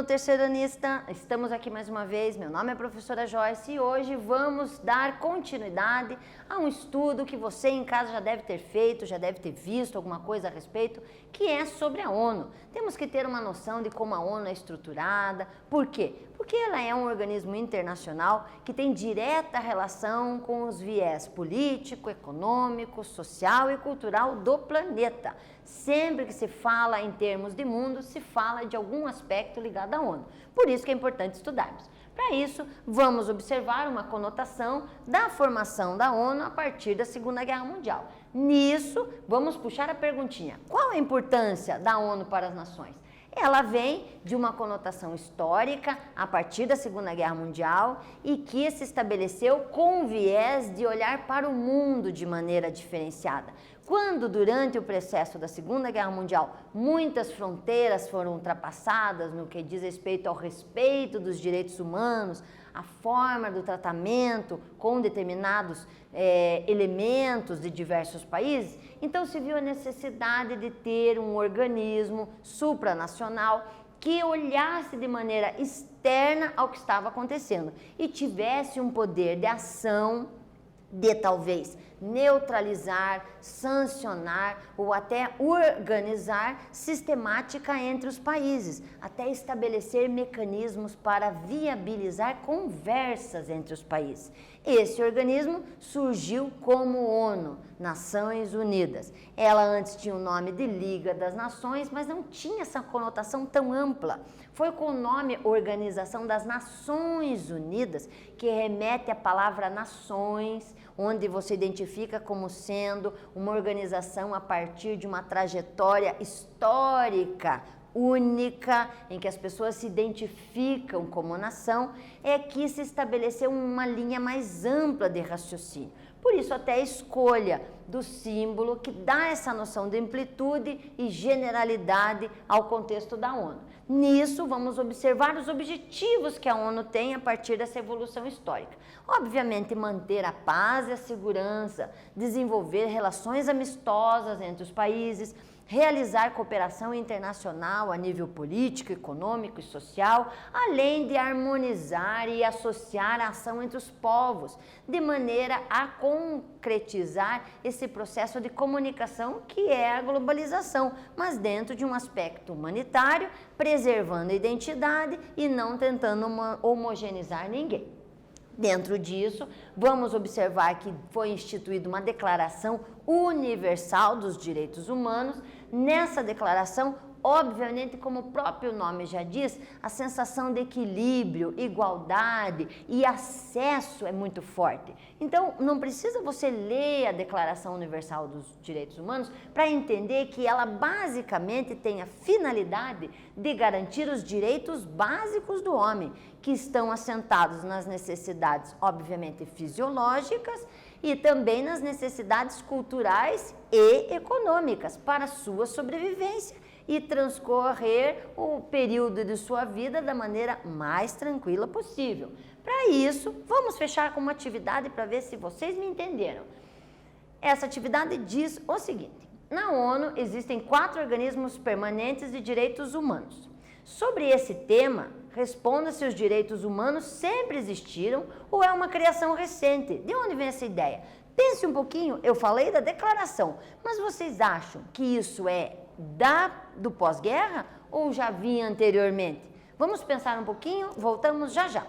aluno terceiranista, estamos aqui mais uma vez, meu nome é professora Joyce e hoje vamos dar continuidade a um estudo que você em casa já deve ter feito, já deve ter visto alguma coisa a respeito, que é sobre a ONU. Temos que ter uma noção de como a ONU é estruturada, por quê? Porque ela é um organismo internacional que tem direta relação com os viés político, econômico, social e cultural do planeta. Sempre que se fala em termos de mundo, se fala de algum aspecto ligado à ONU. Por isso que é importante estudarmos. Para isso, vamos observar uma conotação da formação da ONU a partir da Segunda Guerra Mundial. Nisso, vamos puxar a perguntinha: qual a importância da ONU para as nações? Ela vem de uma conotação histórica a partir da Segunda Guerra Mundial e que se estabeleceu com o viés de olhar para o mundo de maneira diferenciada. Quando, durante o processo da Segunda Guerra Mundial, muitas fronteiras foram ultrapassadas no que diz respeito ao respeito dos direitos humanos, a forma do tratamento com determinados elementos de diversos países, então se viu a necessidade de ter um organismo supranacional que olhasse de maneira externa ao que estava acontecendo e tivesse um poder de ação de talvez neutralizar, sancionar ou até organizar sistemática entre os países, até estabelecer mecanismos para viabilizar conversas entre os países. Esse organismo surgiu como ONU, Nações Unidas. Ela antes tinha o nome de Liga das Nações, mas não tinha essa conotação tão ampla. Foi com o nome Organização das Nações Unidas que remete à palavra nações, onde você identifica como sendo uma organização a partir de uma trajetória histórica única, em que as pessoas se identificam como nação, é que se estabeleceu uma linha mais ampla de raciocínio. Por isso, até a escolha do símbolo que dá essa noção de amplitude e generalidade ao contexto da ONU. Nisso, vamos observar os objetivos que a ONU tem a partir dessa evolução histórica. Obviamente, manter a paz e a segurança, desenvolver relações amistosas entre os países, realizar cooperação internacional a nível político, econômico e social, além de harmonizar e associar a ação entre os povos, de maneira a concretizar esse processo de comunicação que é a globalização, mas dentro de um aspecto humanitário, preservando a identidade e não tentando homogeneizar ninguém. Dentro disso, vamos observar que foi instituída uma Declaração Universal dos Direitos Humanos. Nessa declaração, obviamente, como o próprio nome já diz, a sensação de equilíbrio, igualdade e acesso é muito forte. Então, não precisa você ler a Declaração Universal dos Direitos Humanos para entender que ela basicamente tem a finalidade de garantir os direitos básicos do homem, que estão assentados nas necessidades, obviamente, fisiológicas e também nas necessidades culturais e econômicas para a sua sobrevivência e transcorrer o período de sua vida da maneira mais tranquila possível. Para isso, vamos fechar com uma atividade para ver se vocês me entenderam. Essa atividade diz o seguinte: na ONU existem 4 organismos permanentes de direitos humanos. Sobre esse tema, responda se os direitos humanos sempre existiram ou é uma criação recente. De onde vem essa ideia? Pense um pouquinho, eu falei da declaração, mas vocês acham que isso é do pós-guerra ou já vinha anteriormente? Vamos pensar um pouquinho, voltamos já já.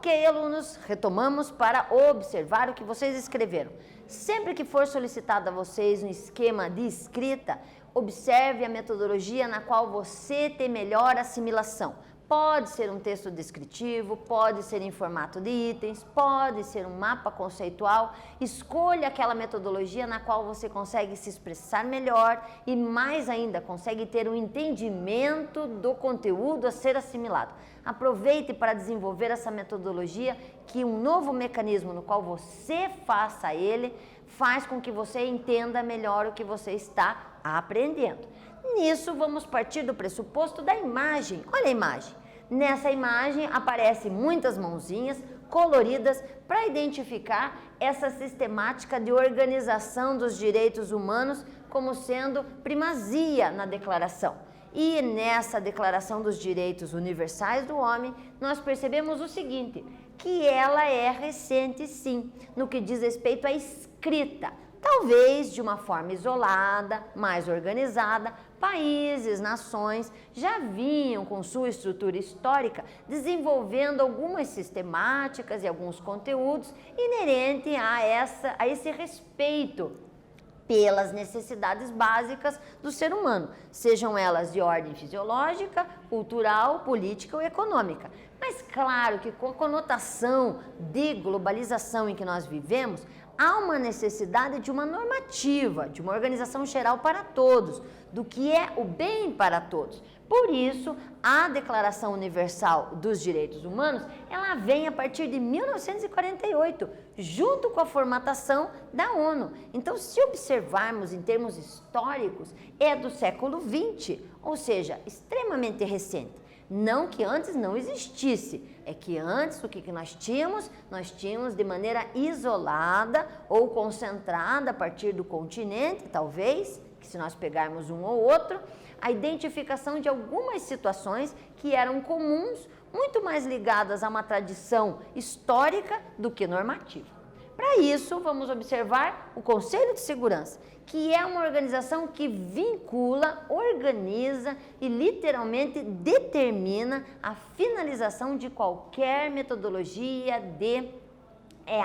Ok, alunos, retomamos para observar o que vocês escreveram. Sempre que for solicitado a vocês um esquema de escrita, observe a metodologia na qual você tem melhor assimilação. Pode ser um texto descritivo, pode ser em formato de itens, pode ser um mapa conceitual. Escolha aquela metodologia na qual você consegue se expressar melhor e, mais ainda, consegue ter um entendimento do conteúdo a ser assimilado. Aproveite para desenvolver essa metodologia, que um novo mecanismo no qual você faça ele, faz com que você entenda melhor o que você está aprendendo. Nisso, vamos partir do pressuposto da imagem. Olha a imagem. Nessa imagem aparecem muitas mãozinhas coloridas para identificar essa sistemática de organização dos direitos humanos como sendo primazia na declaração. E nessa Declaração dos Direitos Universais do Homem, nós percebemos o seguinte, que ela é recente sim, no que diz respeito à escrita. Talvez de uma forma isolada, mais organizada, países, nações já vinham com sua estrutura histórica desenvolvendo algumas sistemáticas e alguns conteúdos inerentes a esse respeito pelas necessidades básicas do ser humano, sejam elas de ordem fisiológica, cultural, política ou econômica. Mas claro que com a conotação de globalização em que nós vivemos, há uma necessidade de uma normativa, de uma organização geral para todos, do que é o bem para todos. Por isso, a Declaração Universal dos Direitos Humanos, ela vem a partir de 1948, junto com a formatação da ONU. Então, se observarmos em termos históricos, é do século XX, ou seja, extremamente recente. Não que antes não existisse, é que antes o que nós tínhamos? Nós tínhamos de maneira isolada ou concentrada a partir do continente, talvez, que se nós pegarmos um ou outro, a identificação de algumas situações que eram comuns, muito mais ligadas a uma tradição histórica do que normativa. Para isso, vamos observar o Conselho de Segurança, que é uma organização que vincula, organiza e literalmente determina a finalização de qualquer metodologia de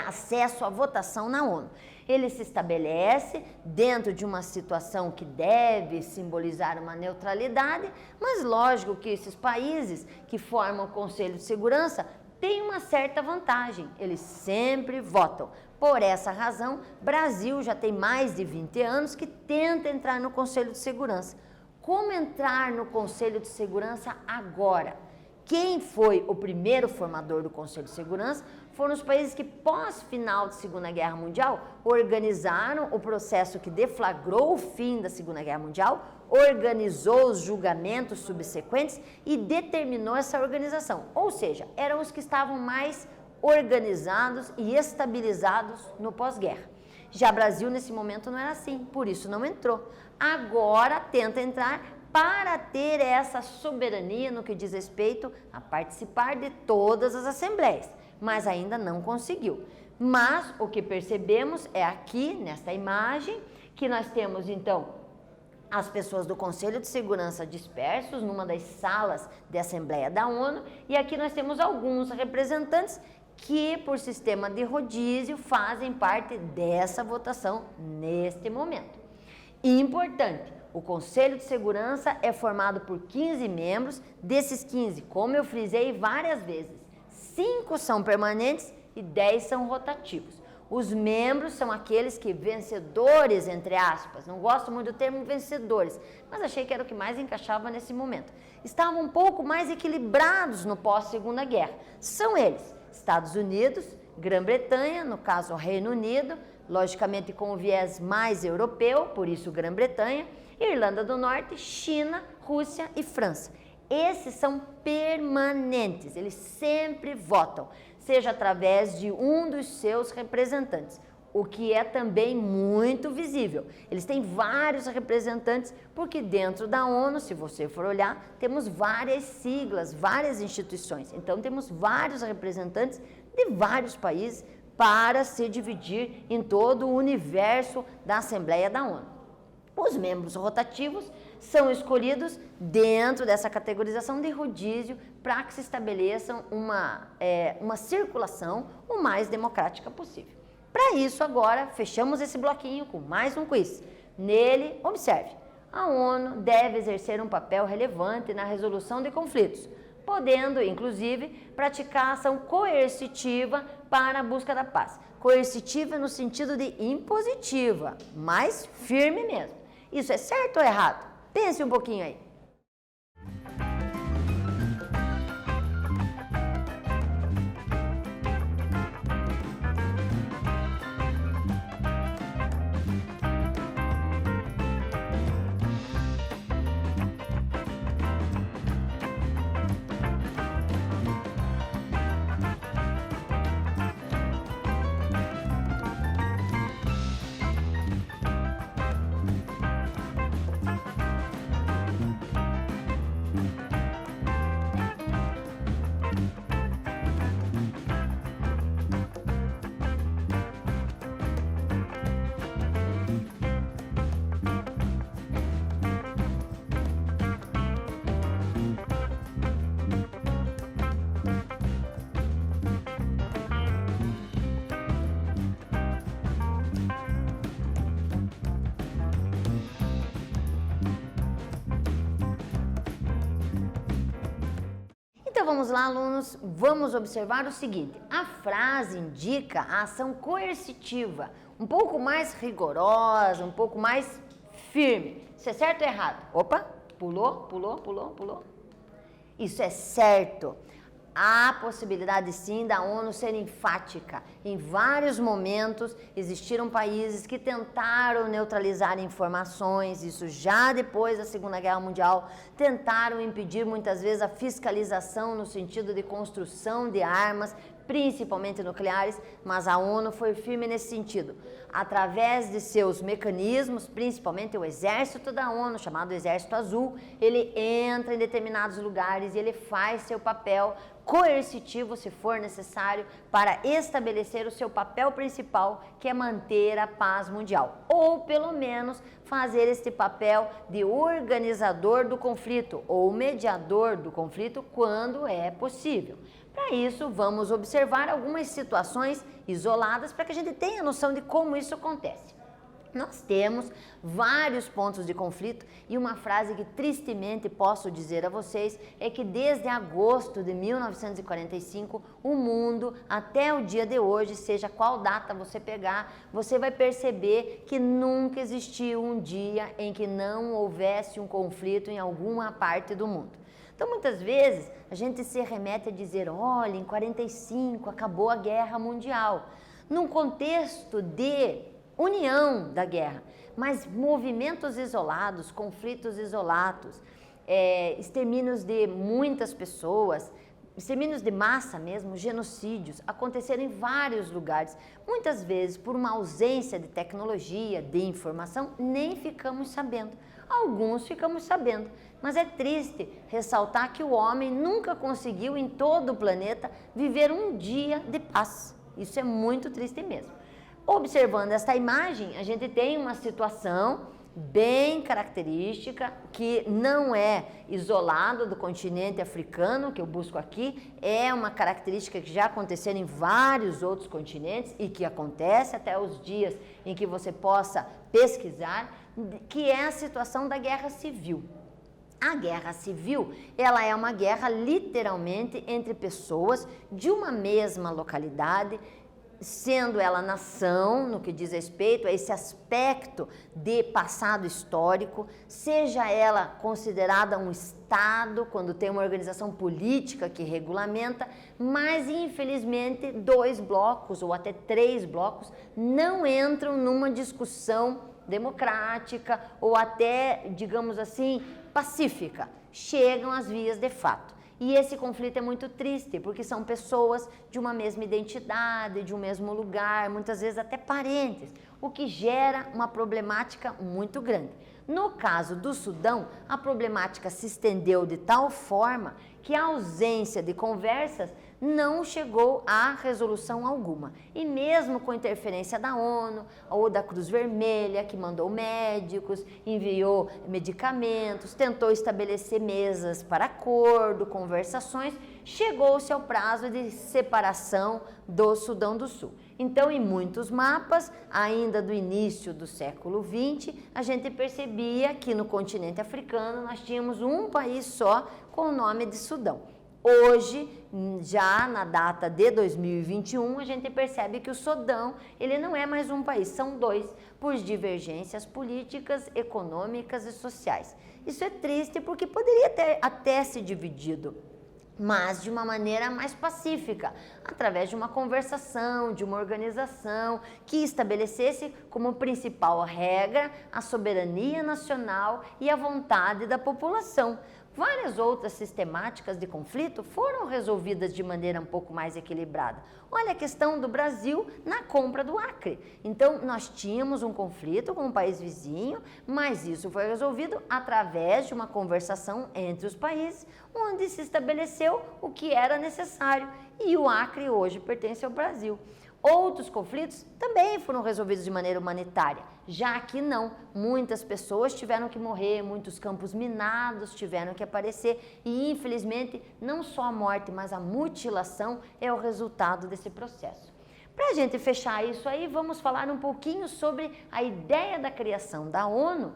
acesso à votação na ONU. Ele se estabelece dentro de uma situação que deve simbolizar uma neutralidade, mas lógico que esses países que formam o Conselho de Segurança têm uma certa vantagem, eles sempre votam. Por essa razão, Brasil já tem mais de 20 anos que tenta entrar no Conselho de Segurança. Como entrar no Conselho de Segurança agora? Quem foi o primeiro formador do Conselho de Segurança foram os países que, pós-final da Segunda Guerra Mundial, organizaram o processo que deflagrou o fim da Segunda Guerra Mundial, organizou os julgamentos subsequentes e determinou essa organização. Ou seja, eram os que estavam mais organizados e estabilizados no pós-guerra. Já Brasil, nesse momento, não era assim, por isso não entrou. Agora tenta entrar para ter essa soberania no que diz respeito a participar de todas as assembleias, mas ainda não conseguiu. Mas o que percebemos é aqui, nesta imagem, que nós temos então as pessoas do Conselho de Segurança dispersos numa das salas de Assembleia da ONU, e aqui nós temos alguns representantes que, por sistema de rodízio, fazem parte dessa votação neste momento. Importante, o Conselho de Segurança é formado por 15 membros, desses 15, como eu frisei várias vezes, 5 são permanentes e 10 são rotativos. Os membros são aqueles que vencedores, entre aspas, não gosto muito do termo vencedores, mas achei que era o que mais encaixava nesse momento. Estavam um pouco mais equilibrados no pós-Segunda Guerra. São eles, Estados Unidos, Grã-Bretanha, no caso o Reino Unido, logicamente com o viés mais europeu, por isso Grã-Bretanha, Irlanda do Norte, China, Rússia e França. Esses são permanentes, eles sempre votam, seja através de um dos seus representantes, o que é também muito visível. Eles têm vários representantes, porque dentro da ONU, se você for olhar, temos várias siglas, várias instituições. Então, temos vários representantes de vários países para se dividir em todo o universo da Assembleia da ONU. Os membros rotativos são escolhidos dentro dessa categorização de rodízio para que se estabeleçam uma circulação o mais democrática possível. Para isso, agora, fechamos esse bloquinho com mais um quiz. Nele, observe, a ONU deve exercer um papel relevante na resolução de conflitos, podendo, inclusive, praticar ação coercitiva para a busca da paz. Coercitiva no sentido de impositiva, mas firme mesmo. Isso é certo ou errado? Pense um pouquinho aí. Então vamos lá, alunos, vamos observar o seguinte, a frase indica a ação coercitiva, um pouco mais rigorosa, um pouco mais firme. Isso é certo ou errado? Opa, pulou. Isso é certo. Há possibilidade sim da ONU ser enfática. Em vários momentos existiram países que tentaram neutralizar informações, isso já depois da Segunda Guerra Mundial, tentaram impedir muitas vezes a fiscalização no sentido de construção de armas, principalmente nucleares, mas a ONU foi firme nesse sentido. Através de seus mecanismos, principalmente o exército da ONU, chamado Exército Azul, ele entra em determinados lugares e ele faz seu papel coercitivo, se for necessário, para estabelecer o seu papel principal, que é manter a paz mundial, ou pelo menos fazer este papel de organizador do conflito ou mediador do conflito quando é possível. Para isso, vamos observar algumas situações isoladas para que a gente tenha noção de como isso acontece. Nós temos vários pontos de conflito e uma frase que tristemente posso dizer a vocês é que desde agosto de 1945, o mundo até o dia de hoje, seja qual data você pegar, você vai perceber que nunca existiu um dia em que não houvesse um conflito em alguma parte do mundo. Então, muitas vezes, a gente se remete a dizer, olha, em 45 acabou a Guerra Mundial, num contexto de união da guerra, mas movimentos isolados, conflitos isolados, extermínios de muitas pessoas, extermínios de massa mesmo, genocídios, aconteceram em vários lugares. Muitas vezes, por uma ausência de tecnologia, de informação, nem ficamos sabendo. Alguns ficamos sabendo, mas é triste ressaltar que o homem nunca conseguiu em todo o planeta viver um dia de paz. Isso é muito triste mesmo. Observando esta imagem, a gente tem uma situação bem característica, que não é isolado do continente africano, que eu busco aqui, é uma característica que já aconteceu em vários outros continentes e que acontece até os dias em que você possa pesquisar, que é a situação da guerra civil. A guerra civil, ela é uma guerra literalmente entre pessoas de uma mesma localidade, sendo ela nação, no que diz respeito a esse aspecto de passado histórico, seja ela considerada um Estado, quando tem uma organização política que regulamenta, mas infelizmente 2 blocos ou até 3 blocos não entram numa discussão democrática ou até, digamos assim, pacífica, chegam às vias de fato. E esse conflito é muito triste, porque são pessoas de uma mesma identidade, de um mesmo lugar, muitas vezes até parentes, o que gera uma problemática muito grande. No caso do Sudão, a problemática se estendeu de tal forma que a ausência de conversas não chegou a resolução alguma. E mesmo com interferência da ONU ou da Cruz Vermelha, que mandou médicos, enviou medicamentos, tentou estabelecer mesas para acordo, conversações, chegou-se ao prazo de separação do Sudão do Sul. Então, em muitos mapas, ainda do início do século XX, a gente percebia que no continente africano nós tínhamos um país só com o nome de Sudão. Hoje, já na data de 2021, a gente percebe que o Sudão, ele não é mais um país, são dois, por divergências políticas, econômicas e sociais. Isso é triste porque poderia ter até se dividido, mas de uma maneira mais pacífica, através de uma conversação, de uma organização que estabelecesse como principal regra a soberania nacional e a vontade da população. Várias outras sistemáticas de conflito foram resolvidas de maneira um pouco mais equilibrada. Olha a questão do Brasil na compra do Acre. Então, nós tínhamos um conflito com um país vizinho, mas isso foi resolvido através de uma conversação entre os países, onde se estabeleceu o que era necessário. E o Acre hoje pertence ao Brasil. Outros conflitos também foram resolvidos de maneira humanitária, já que não. Muitas pessoas tiveram que morrer, muitos campos minados tiveram que aparecer e, infelizmente, não só a morte, mas a mutilação é o resultado desse processo. Para a gente fechar isso aí, vamos falar um pouquinho sobre a ideia da criação da ONU.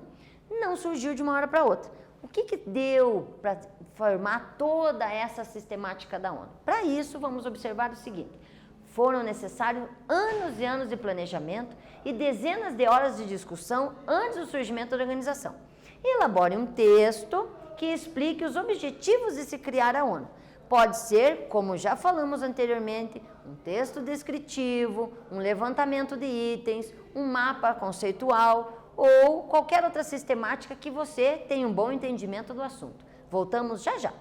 Não surgiu de uma hora para outra. O que deu para formar toda essa sistemática da ONU? Para isso, vamos observar o seguinte. Foram necessários anos e anos de planejamento e dezenas de horas de discussão antes do surgimento da organização. Elabore um texto que explique os objetivos de se criar a ONU. Pode ser, como já falamos anteriormente, um texto descritivo, um levantamento de itens, um mapa conceitual ou qualquer outra sistemática que você tenha um bom entendimento do assunto. Voltamos já já.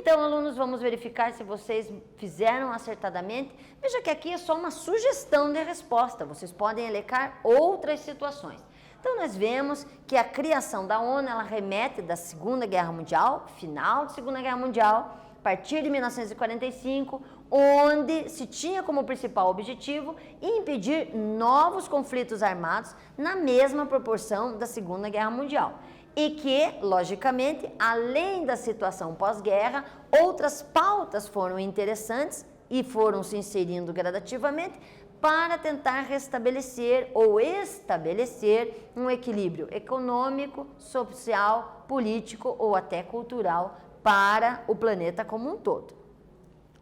Então, alunos, vamos verificar se vocês fizeram acertadamente. Veja que aqui é só uma sugestão de resposta, vocês podem elencar outras situações. Então, nós vemos que a criação da ONU, ela remete da Segunda Guerra Mundial, final da Segunda Guerra Mundial, a partir de 1945, onde se tinha como principal objetivo impedir novos conflitos armados na mesma proporção da Segunda Guerra Mundial. E que, logicamente, além da situação pós-guerra, outras pautas foram interessantes e foram se inserindo gradativamente para tentar restabelecer ou estabelecer um equilíbrio econômico, social, político ou até cultural para o planeta como um todo.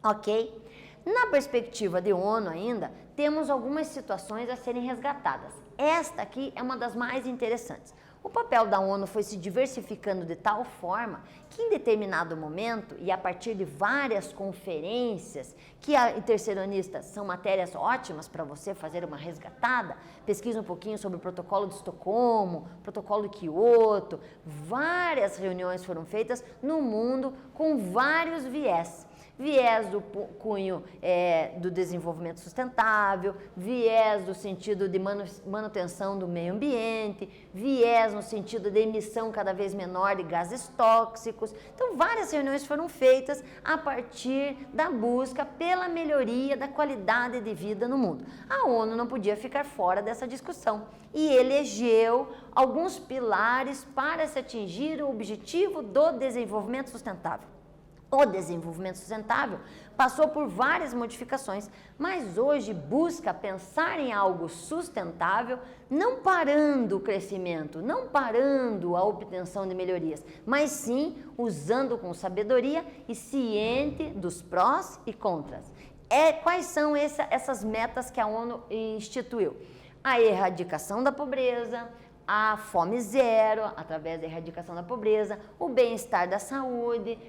Ok? Na perspectiva de ONU ainda, temos algumas situações a serem resgatadas. Esta aqui é uma das mais interessantes. O papel da ONU foi se diversificando de tal forma que em determinado momento, e a partir de várias conferências, que intercessionistas são matérias ótimas para você fazer uma resgatada, pesquisa um pouquinho sobre o protocolo de Estocolmo, protocolo de Kyoto, várias reuniões foram feitas no mundo com vários viés. Viés do cunho do desenvolvimento sustentável, viés do sentido de manutenção do meio ambiente, viés no sentido de emissão cada vez menor de gases tóxicos. Então, várias reuniões foram feitas a partir da busca pela melhoria da qualidade de vida no mundo. A ONU não podia ficar fora dessa discussão e elegeu alguns pilares para se atingir o objetivo do desenvolvimento sustentável. O desenvolvimento sustentável passou por várias modificações, mas hoje busca pensar em algo sustentável, não parando o crescimento, não parando a obtenção de melhorias, mas sim usando com sabedoria e ciente dos prós e contras. Quais são essas metas que a ONU instituiu? A erradicação da pobreza, a fome zero, através da erradicação da pobreza, o bem-estar da saúde.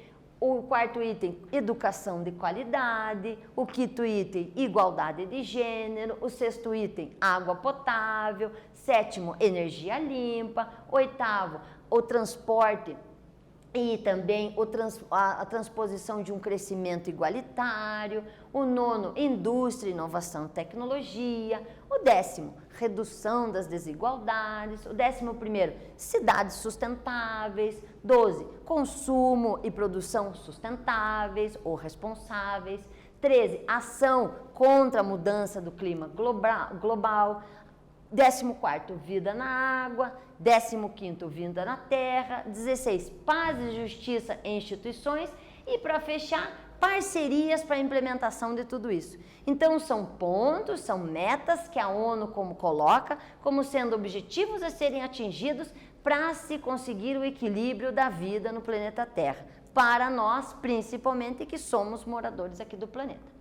O quarto item, educação de qualidade. O quinto item, igualdade de gênero. O sexto item, água potável. Sétimo, energia limpa. Oitavo, o transporte e também a transposição de um crescimento igualitário. O nono, indústria, inovação e tecnologia. O décimo, redução das desigualdades. O 11º, cidades sustentáveis. 12, consumo e produção sustentáveis ou responsáveis. 13, ação contra a mudança do clima global. 14º, vida na água. 15º, vida na terra. 16, paz e justiça em instituições. E para fechar, parcerias para a implementação de tudo isso. Então, são pontos, são metas que a ONU coloca como sendo objetivos a serem atingidos para se conseguir o equilíbrio da vida no planeta Terra, para nós, principalmente, que somos moradores aqui do planeta.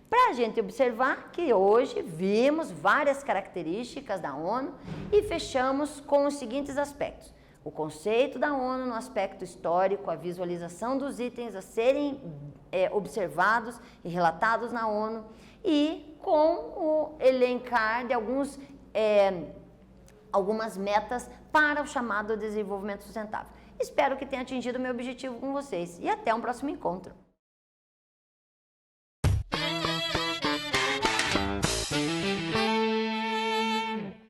Para a gente observar que hoje vimos várias características da ONU e fechamos com os seguintes aspectos. O conceito da ONU no aspecto histórico, a visualização dos itens a serem observados e relatados na ONU e com o elencar de algumas metas para o chamado desenvolvimento sustentável. Espero que tenha atingido o meu objetivo com vocês e até um próximo encontro.